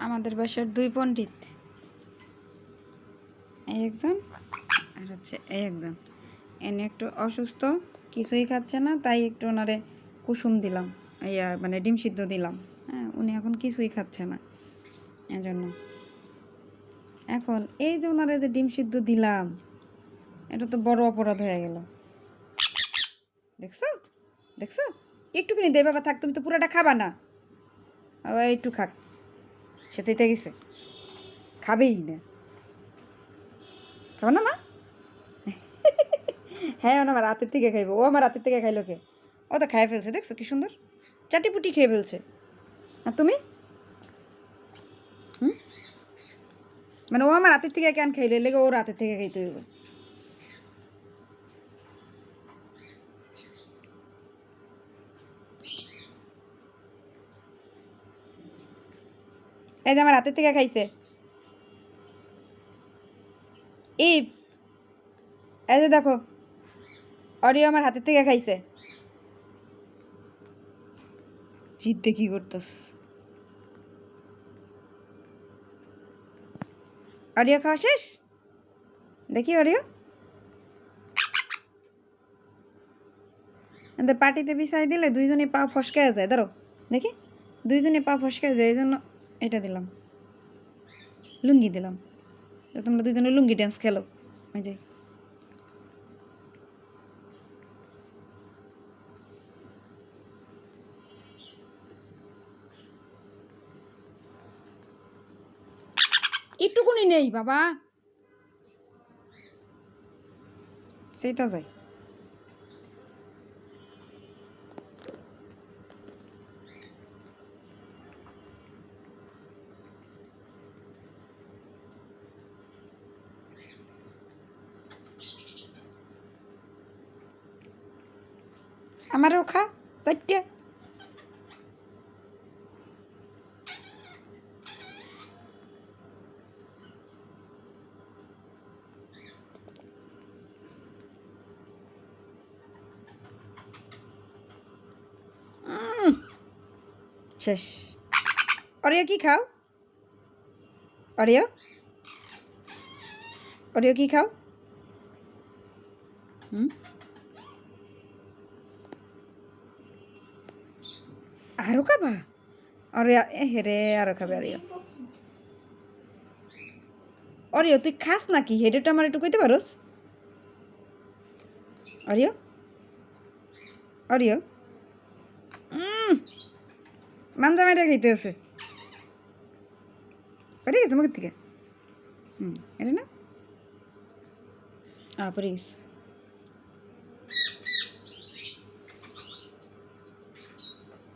আমাদের বাসার দুই পণ্ডিত, এই একজন আর হচ্ছে এই একজন। এনে একটু অসুস্থ, কিছুই খাচ্ছে না, তাই একটু ওনারে কুসুম দিলাম, মানে ডিম সিদ্ধ দিলাম। হ্যাঁ, উনি এখন কিছুই খাচ্ছে না, এজন্য। এখন এই যে ওনারে যে ডিম সিদ্ধ দিলাম, এটা তো বড় অপরাধ হয়ে গেল। দেখছো দেখছো, একটুখানি দে বাবা, থাক, তুমি তো পুরোটা খাবা না, একটু খাক, সে চেতে গেছে, খাবেই না, খাবো না মা। হ্যাঁ, ও আমার রাতের থেকে খাইবো, ও আমার রাতের থেকে খাইলো কে? ও তো খাই ফেলছে, দেখছো কি সুন্দর চাটিপুটি খেয়ে ফেলছে। আর তুমি মানে ও আমার রাতের থেকে কেন খাইলে, লেগে ও রাতের থেকে খাইতে হইব। এই যে আমার রাতের থেকে খাইছে ইব, এই যে দেখো, অরিও আমার হাতের থেকে খাইছে। জিদ্দে কি করতেস? অরিও খাওয়া শেষ? দেখি অরিও, আমাদের পার্টিতে বিছাই দিলে দুইজনে পা ফসকায় যায়, ধরো দেখি, দুইজনে পা ফসকায় যায়, এই জন্য এটা দিলাম, লুঙ্গি দিলাম, তোমরা দুইজনে লুঙ্গি ড্যান্স খেলো। ওই যে একটুকুনি নেই বাবা, সেইটা যায়। আমারও খা চারটে। শেষ। অরিও কি খাও? অরিও, অরিও কি খাও? আরো খাবা? অরিও হেরে আরো খাবে। অরিও, অরিও তুই খাস নাকি? হেডেটা আমার একটু কইতে পারোস? অরিও, অরিও, মাঞ্জা মেরে খাইতে আছে, পরে গেছে মুখের থেকে। এটা না, পরে গেছে।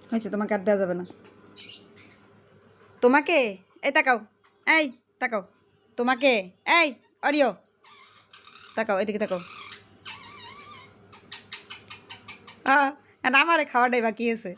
হয়েছে, তোমাকে আর দেওয়া যাবে না। তোমাকে, এই তাকাও, এই তাকাও, তোমাকে, এই অরিও তাকাও, এদিকে তাকাও। আর আমারে খাওয়াটাই বাকি আছে।